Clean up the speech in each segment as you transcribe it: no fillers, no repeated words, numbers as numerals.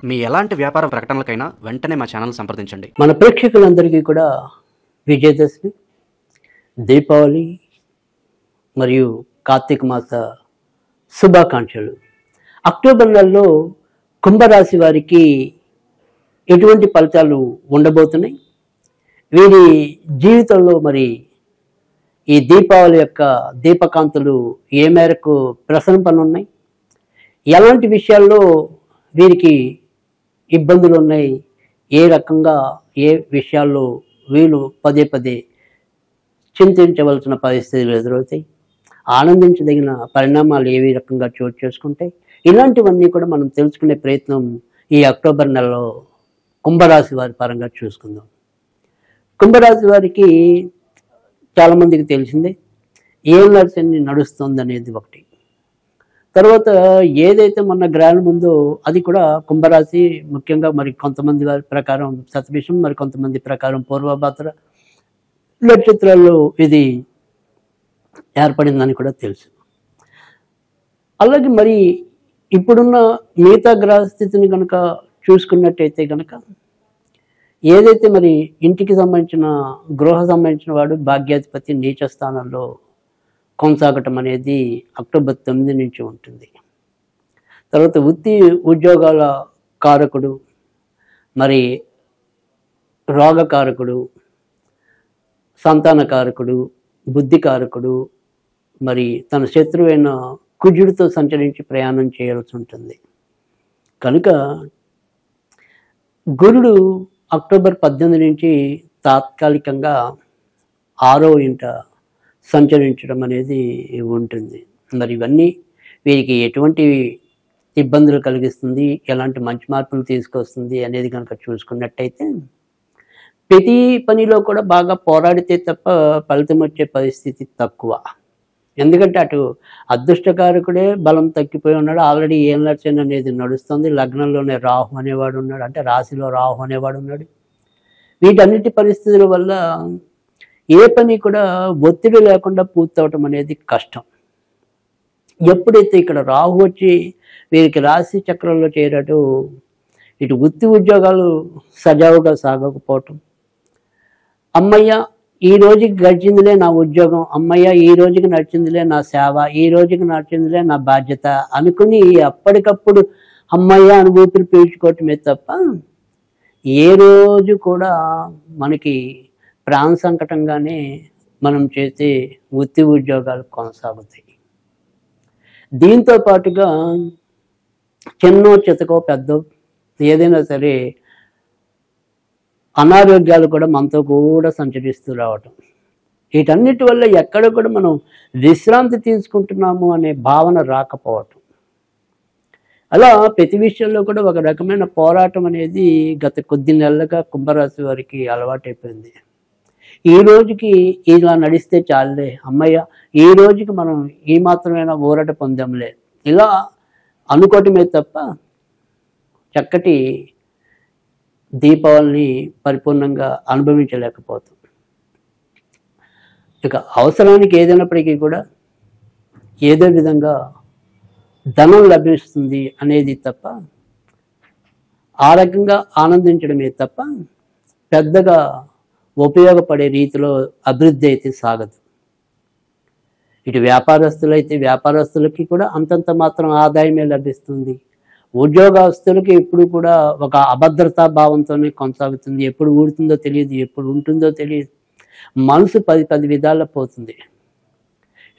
మీ ఎలాంటి వ్యాపార ప్రకటనలకైనా వెంటనే మా ఛానల్ సంప్రదించండి. మన ప్రేక్షకులందరికీ కూడా విజయదశమి, దీపావళి మరియు కార్తీక మాస శుభాకాంక్షలు. అక్టోబర్ నెలలో కుంభరాశి వారికి ఎటువంటి ఫలితాలు ఉండబోతున్నాయి, వీరి జీవితంలో మరి ఈ దీపావళి యొక్క దీపకాంతులు ఏ మేరకు ప్రసరింపనున్నాయి, ఎలాంటి విషయాల్లో వీరికి ఇబ్బందులు ఉన్నాయి, ఏ రకంగా ఏ విషయాల్లో వీళ్ళు పదే పదే చింతించవలసిన పరిస్థితులు ఎదురవుతాయి, ఆనందించదగిన పరిణామాలు ఏ రకంగా చోటు చేసుకుంటాయి, ఇలాంటివన్నీ కూడా మనం తెలుసుకునే ప్రయత్నం ఈ అక్టోబర్ నెలలో కుంభరాశి వారి పరంగా చూసుకుందాం. కుంభరాశి వారికి చాలామందికి తెలిసిందే ఏళ్ళ శని నడుస్తుంది అనేది ఒకటి. తర్వాత ఏదైతే మొన్న గ్రహణం ఉందో అది కూడా కుంభరాశి, ముఖ్యంగా మరి కొంతమంది వారి ప్రకారం శతభిషం, మరి కొంతమంది ప్రకారం పూర్వభాద్ర నక్షత్రాల్లో ఇది ఏర్పడిందని కూడా తెలుసు. అలాగే మరి ఇప్పుడున్న మిగతా గ్రహస్థితిని కనుక చూసుకున్నట్టయితే కనుక ఏదైతే మరి ఇంటికి సంబంధించిన గృహ సంబంధించిన వాడు భాగ్యాధిపతి నీచ స్థానంలో కొనసాగటం అనేది అక్టోబర్ 9 నుంచి ఉంటుంది. తర్వాత వృత్తి ఉద్యోగాల కారకుడు, మరి రోగకారకుడు, సంతానకారకుడు, బుద్ధికారకుడు, మరి తన శత్రువైన కుజుడితో సంచరించి ప్రయాణం చేయాల్సి ఉంటుంది. కనుక గురుడు అక్టోబర్ 18 నుంచి తాత్కాలికంగా 6వ ఇంట సంచరించడం అనేది ఉంటుంది. మరి ఇవన్నీ వీరికి ఎటువంటి ఇబ్బందులు కలిగిస్తుంది, ఎలాంటి మంచి మార్పులు తీసుకొస్తుంది అనేది కనుక చూసుకున్నట్టయితే ప్రతి పనిలో కూడా బాగా పోరాడితే తప్ప ఫలితం వచ్చే పరిస్థితి తక్కువ. ఎందుకంటే అటు అదృష్టకారకుడే బలం తగ్గిపోయి ఉన్నాడు, ఆల్రెడీ ఏళ్ళ శని అనేది నడుస్తుంది, లగ్నంలోనే రాహు అనేవాడు ఉన్నాడు, అంటే రాశిలో రాహు అనేవాడు ఉన్నాడు. వీటన్నిటి పరిస్థితుల వల్ల ఏ పని కూడా ఒత్తిడి లేకుండా పూర్తవటం అనేది కష్టం. ఎప్పుడైతే ఇక్కడ రాహు వచ్చి వీరికి రాశి చక్రంలో చేరటం, ఇటు వృత్తి ఉద్యోగాలు సజావుగా సాగకపోవటం, అమ్మయ్య ఈ రోజుకి గడిచిందిలే నా ఉద్యోగం, అమ్మయ్య ఈ రోజుకి నడిచిందిలే నా సేవ, ఈ రోజుకి నడిచిందిలే నా బాధ్యత అనుకుని అప్పటికప్పుడు అమ్మయ్య అని ఊపిరి పీల్చుకోవటమే తప్ప ఏ రోజు కూడా మనకి ప్రాణ సంకటంగానే మనం చేసే వృత్తి ఉద్యోగాలు కొనసాగుతాయి. దీంతో పాటుగా చిన్నో చితకో పెద్దో ఏదైనా సరే అనారోగ్యాలు కూడా మనతో కూడా సంచరిస్తూ రావటం, వీటన్నిటి వల్ల ఎక్కడ కూడా మనం విశ్రాంతి తీసుకుంటున్నాము అనే భావన రాకపోవటం, అలా ప్రతి విషయంలో కూడా ఒక రకమైన పోరాటం అనేది గత కొద్ది నెలలుగా కుంభరాశి వారికి అలవాటైపోయింది. ఈ రోజుకి ఇలా నడిస్తే చాలే, అమ్మయ్య ఈ రోజుకి మనం ఈ మాత్రమైనా ఊరట పొందాంలే, ఇలా అనుకోవటమే తప్ప చక్కటి దీపావళిని పరిపూర్ణంగా అనుభవించలేకపోతాం. ఇక అవసరానికి ఏదైనప్పటికీ కూడా ఏదో విధంగా ధనం లభిస్తుంది అనేది తప్ప, ఆ రకంగా ఆనందించడమే తప్ప పెద్దగా ఉపయోగపడే రీతిలో అభివృద్ధి అయితే సాగదు. ఇటు వ్యాపారస్తులైతే వ్యాపారస్తులకి కూడా అంతంత మాత్రం ఆదాయమే లభిస్తుంది, ఉద్యోగస్తులకి ఎప్పుడు కూడా ఒక అభద్రతా భావంతోనే కొనసాగుతుంది, ఎప్పుడు ఊడుతుందో తెలియదు, ఎప్పుడు ఉంటుందో తెలియదు, మనసు 10 విధాల్లో పోతుంది.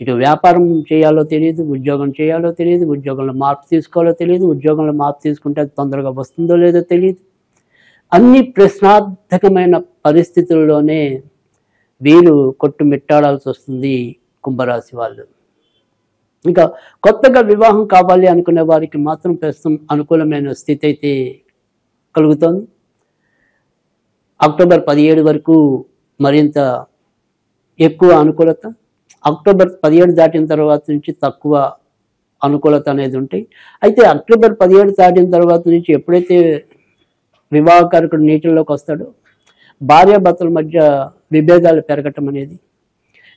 ఇటు వ్యాపారం చేయాలో తెలియదు, ఉద్యోగం చేయాలో తెలియదు, ఉద్యోగంలో మార్పు తీసుకోవాలో తెలియదు, ఉద్యోగంలో మార్పు తీసుకుంటే అది తొందరగా వస్తుందో లేదో తెలియదు. అన్ని ప్రశ్నార్థకమైన పరిస్థితుల్లోనే వీరు కొట్టుమిట్టాడాల్సి వస్తుంది కుంభరాశి వాళ్ళు. ఇంకా కొత్తగా వివాహం కావాలి అనుకునే వారికి మాత్రం ప్రస్తుతం అనుకూలమైన స్థితి అయితే కలుగుతోంది. అక్టోబర్ 17 వరకు మరింత ఎక్కువ అనుకూలత, అక్టోబర్ 17 దాటిన తర్వాత నుంచి తక్కువ అనుకూలత అనేది ఉంటాయి. అయితే అక్టోబర్ 17 దాటిన తర్వాత నుంచి ఎప్పుడైతే వివాహకారకుడు నీటిలోకి వస్తాడో భార్యాభర్తల మధ్య విభేదాలు పెరగటం అనేది,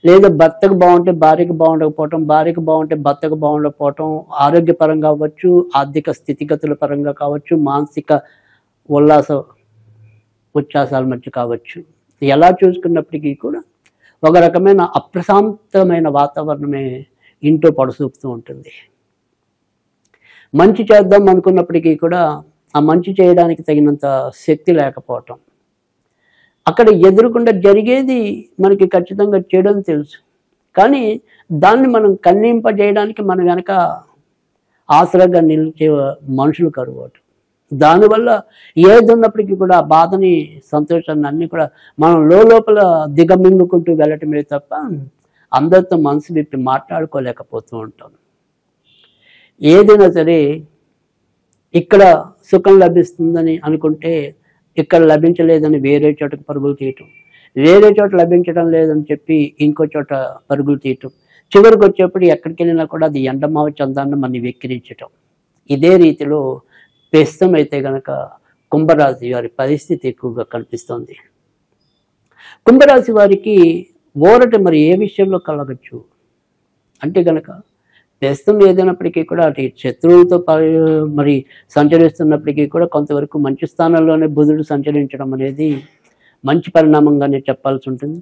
లేదా భర్తకు బాగుంటే భార్యకు బాగుండకపోవటం, భార్యకు బాగుంటే భర్తకు బాగుండకపోవటం, ఆరోగ్యపరంగా అవ్వచ్చు, ఆర్థిక స్థితిగతుల పరంగా కావచ్చు, మానసిక ఉల్లాస ఉచ్ఛ్వాసాల మధ్య కావచ్చు. ఎలా చూసుకున్నప్పటికీ కూడా ఒక రకమైన అప్రశాంతమైన వాతావరణమే ఇంట్లో పొడసూపుతూ ఉంటుంది. మంచి చేద్దాం అనుకున్నప్పటికీ కూడా ఆ మంచి చేయడానికి తగినంత శక్తి లేకపోవటం, అక్కడ ఎదురుకుండా జరిగేది మనకి ఖచ్చితంగా చెడని తెలుసు, కానీ దాన్ని మనం కన్నింపజేయడానికి మన వెనక ఆసరాగా నిలిచే మనుషులు కరువటం. దానివల్ల ఏది ఉన్నప్పటికీ కూడా ఆ బాధని, సంతోషాన్ని అన్నీ కూడా మనం లోపల దిగమింగుకుంటూ వెళ్ళటమే తప్ప అందరితో మనసు విప్పి మాట్లాడుకోలేకపోతూ ఉంటాం. ఏదైనా సరే ఇక్కడ సుఖం లభిస్తుందని అనుకుంటే ఇక్కడ లభించలేదని వేరే చోటకు పరుగులు తీయటం, వేరే చోట లభించడం లేదని చెప్పి ఇంకో చోట పరుగులు తీయటం, చివరికి వచ్చేప్పుడు ఎక్కడికి వెళ్ళినా కూడా అది ఎండమావ చందాన్ని మనం వెక్కిరించటం. ఇదే రీతిలో ప్రస్తుతం అయితే గనక కుంభరాశి వారి పరిస్థితి ఎక్కువగా కనిపిస్తోంది. కుంభరాశి వారికి ఊరట మరి ఏ విషయంలో కలగచ్చు అంటే గనక ప్రస్తుతం ఏదైనప్పటికీ కూడా అటు శత్రువులతో మరి సంచరిస్తున్నప్పటికీ కూడా కొంతవరకు మంచి స్థానంలోనే బుధుడు సంచరించడం అనేది మంచి పరిణామంగానే చెప్పాల్సి ఉంటుంది.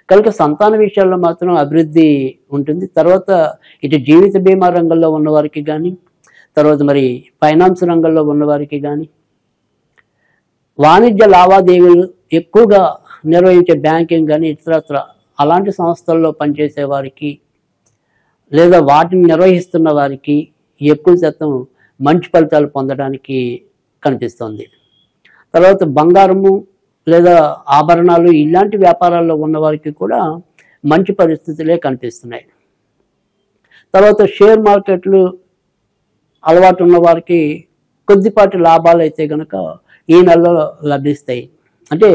కనుక సంతాన విషయాల్లో మాత్రం అభివృద్ధి ఉంటుంది. తర్వాత ఇటు జీవిత బీమా రంగంలో ఉన్నవారికి కానీ, తర్వాత మరి ఫైనాన్స్ రంగంలో ఉన్నవారికి కానీ, వాణిజ్య లావాదేవీలు ఎక్కువగా నిర్వహించే బ్యాంకింగ్ కానీ ఇతరత్ర అలాంటి సంస్థల్లో పనిచేసే వారికి లేదా వాటిని నిర్వహిస్తున్న వారికి ఎక్కువ శాతం మంచి ఫలితాలు పొందడానికి కనిపిస్తుంది. తర్వాత బంగారము లేదా ఆభరణాలు ఇలాంటి వ్యాపారాల్లో ఉన్నవారికి కూడా మంచి పరిస్థితులే కనిపిస్తున్నాయి. తర్వాత షేర్ మార్కెట్లు అలవాటు ఉన్న వారికి కొద్దిపాటి లాభాలు అయితే కనుక ఈ నెలలో లభిస్తాయి. అంటే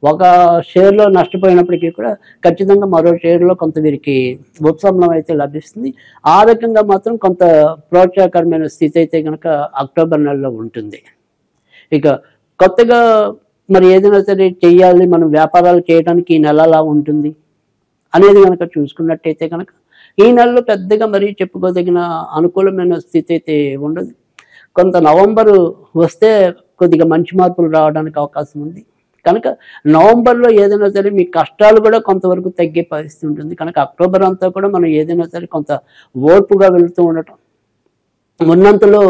ఒక షేర్లో నష్టపోయినప్పటికీ కూడా ఖచ్చితంగా మరో షేర్లో కొంత వీరికి ఉపశమనం అయితే లభిస్తుంది. ఆ రకంగా మాత్రం కొంత ప్రోత్సాహకరమైన స్థితి అయితే కనుక అక్టోబర్ నెలలో ఉంటుంది. ఇక కొత్తగా మరి ఏదైనా సరే చెయ్యాలి, మనం వ్యాపారాలు చేయడానికి ఈ నెల అలా ఉంటుంది అనేది కనుక చూసుకున్నట్టయితే కనుక ఈ నెలలో పెద్దగా మరి చెప్పుకోదగిన అనుకూలమైన స్థితి అయితే ఉండదు. కొంత నవంబరు వస్తే కొద్దిగా మంచి మార్పులు రావడానికి అవకాశం ఉంది. కనుక నవంబర్లో ఏదైనా సరే మీ కష్టాలు కూడా కొంతవరకు తగ్గే పరిస్థితి ఉంటుంది. కనుక అక్టోబర్ అంతా కూడా మనం ఏదైనా సరే కొంత ఓర్పుగా వెళుతూ ఉండటం, ఉన్నంతలో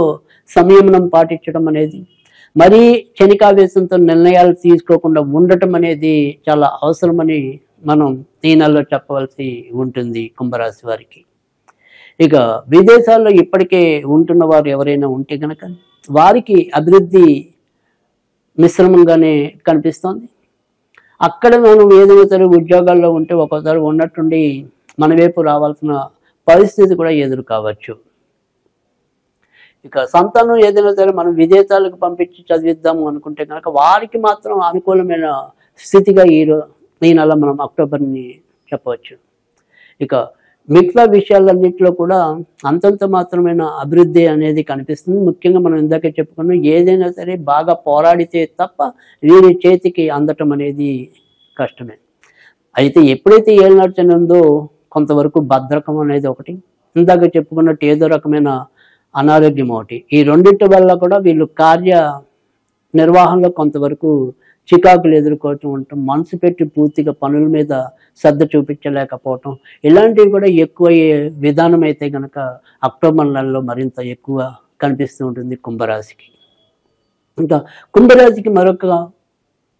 సంయమనం పాటించడం అనేది, మరీ క్షణికావేశంతో నిర్ణయాలు తీసుకోకుండా ఉండటం అనేది చాలా అవసరమని మనం ఈ నెలలో చెప్పవలసి ఉంటుంది కుంభరాశి వారికి. ఇక విదేశాల్లో ఇప్పటికే ఉంటున్న వారు ఎవరైనా ఉంటే కనుక వారికి అభివృద్ధి మిశ్రమంగానే కనిపిస్తోంది. అక్కడ మనం ఏదైనా సరే ఉద్యోగాల్లో ఉంటే ఒక్కోసారి ఉన్నట్టుండి మన వైపు రావాల్సిన పరిస్థితి కూడా ఎదురు కావచ్చు. ఇక సంతానం ఏదైనా సరే మనం విదేశాలకు పంపించి చదివిద్దాము అనుకుంటే కనుక వారికి మాత్రం అనుకూలమైన స్థితిగా ఈ నెల మనం అక్టోబర్ని చెప్పవచ్చు. ఇక మిగతా విషయాలన్నింటిలో కూడా అంతంత మాత్రమైన అభివృద్ధి అనేది కనిపిస్తుంది. ముఖ్యంగా మనం ఇందాకే చెప్పుకున్నాం, ఏదైనా సరే బాగా పోరాడితే తప్ప వీరి చేతికి అందటం అనేది కష్టమే. అయితే ఎప్పుడైతే ఏలినాటి ఉందో కొంతవరకు భద్రకం అనేది ఒకటి, ఇందాక చెప్పుకున్నట్టు ఏదో రకమైన అనారోగ్యం ఒకటి, ఈ రెండింటి వల్ల కూడా వీళ్ళు కార్య నిర్వహణలో కొంతవరకు చికాకులు ఎదుర్కోవటం ఉండటం, మనసు పెట్టి పూర్తిగా పనుల మీద శ్రద్ధ చూపించలేకపోవటం, ఇలాంటివి కూడా ఎక్కువయ్యే విధానం అయితే కనుక అక్టోబర్ నెలలో మరింత ఎక్కువ కనిపిస్తూ ఉంటుంది కుంభరాశికి. ఇంకా కుంభరాశికి మరొక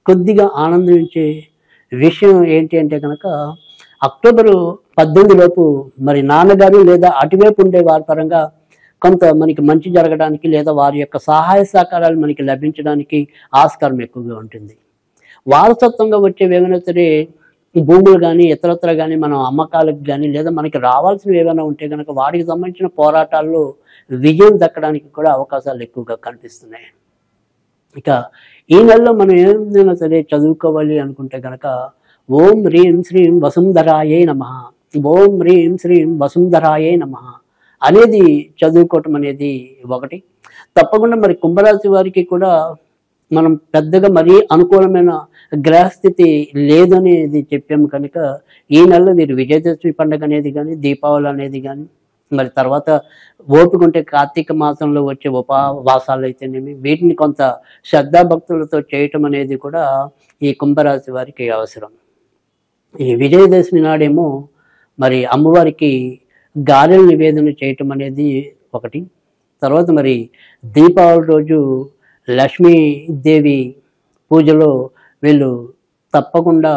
కొద్దిగా ఆనందించే విషయం ఏంటి అంటే కనుక అక్టోబరు 18 లోపు మరి నాన్నగారు లేదా అటువైపు ఉండే వారి పరంగా కొంత మనకి మంచి జరగడానికి లేదా వారి యొక్క సహాయ సహకారాలు మనకి లభించడానికి ఆస్కారం ఎక్కువగా ఉంటుంది. వారసత్వంగా వచ్చేవి ఏమైనా సరే భూములు కానీ ఇతరత్ర కానీ మనం అమ్మకాలకు కానీ లేదా మనకి రావాల్సినవి ఏమైనా ఉంటే కనుక వాటికి సంబంధించిన పోరాటాల్లో విజయం దక్కడానికి కూడా అవకాశాలు ఎక్కువగా కనిపిస్తున్నాయి. ఇక ఈ నెలలో మనం ఏమైనా సరే చదువుకోవాలి అనుకుంటే కనుక ఓం హ్రీం శ్రీం వసుంధరాయే నమః, ఓం హ్రీం శ్రీం వసుంధరాయే నమః అనేది చదువుకోవటం అనేది ఒకటి. తప్పకుండా మరి కుంభరాశి వారికి కూడా మనం పెద్దగా మరీ అనుకూలమైన గ్రహస్థితి లేదనేది చెప్పాము కనుక ఈ నెలలో మీరు విజయదశమి పండుగ అనేది కానీ దీపావళి అనేది కానీ మరి తర్వాత ఓపిక ఉంటే కార్తీక మాసంలో వచ్చే ఉపవాసాలు అయితేనేమి వీటిని కొంత శ్రద్ధాభక్తులతో చేయటం అనేది కూడా ఈ కుంభరాశి వారికి అవసరం. ఈ విజయదశమి నాడేమో మరి అమ్మవారికి గారెల నివేదన చేయటం అనేది ఒకటి. తర్వాత మరి దీపావళి రోజు లక్ష్మీదేవి పూజలో వీళ్ళు తప్పకుండా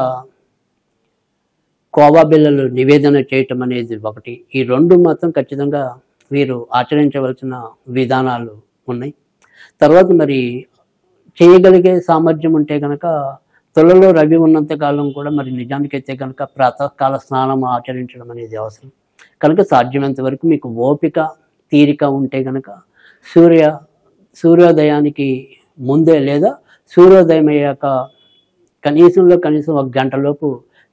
కోవా బిళ్ళలు నివేదన చేయటం అనేది ఒకటి. ఈ రెండు మాత్రం ఖచ్చితంగా వీరు ఆచరించవలసిన విధానాలు ఉన్నాయి. తర్వాత మరి చేయగలిగే సామర్థ్యం ఉంటే కనుక తులలో రవి ఉన్నంత కాలం కూడా మరి నిజానికైతే కనుక ప్రాతకాల స్నానం ఆచరించడం అనేది అవసరం. కనుక సాధ్యమైనంత వరకు మీకు ఓపిక తీరిక ఉంటే కనుక సూర్యోదయానికి ముందే లేదా సూర్యోదయం అయ్యాక కనీసం 1 గంటలోపు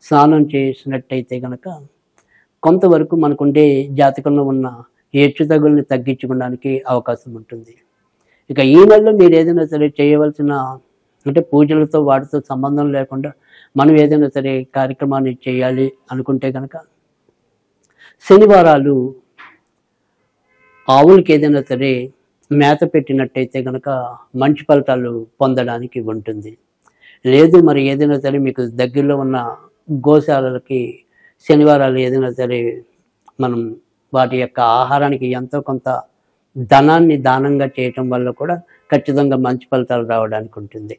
స్నానం చేసినట్టయితే కనుక కొంతవరకు మనకుండే జాతకంలో ఉన్న హెచ్చుతగుల్ని తగ్గించుకోవడానికి అవకాశం ఉంటుంది. ఇక ఈ నెలలో మీరు ఏదైనా సరే చేయవలసిన అంటే పూజలతో వాటితో సంబంధం లేకుండా మనం ఏదైనా సరే కార్యక్రమాన్ని చేయాలి అనుకుంటే కనుక శనివారాలు ఆవులకి ఏదైనా సరే మేత పెట్టినట్టయితే కనుక మంచి ఫలితాలు పొందడానికి ఉంటుంది. లేదు మరి ఏదైనా సరే మీకు దగ్గరలో ఉన్న గోశాలలకి శనివారాలు ఏదైనా సరే మనం వాటి యొక్క ఆహారానికి ఎంతో కొంత ధనాన్ని దానంగా చేయటం వల్ల కూడా ఖచ్చితంగా మంచి ఫలితాలు రావడానికి ఉంటుంది.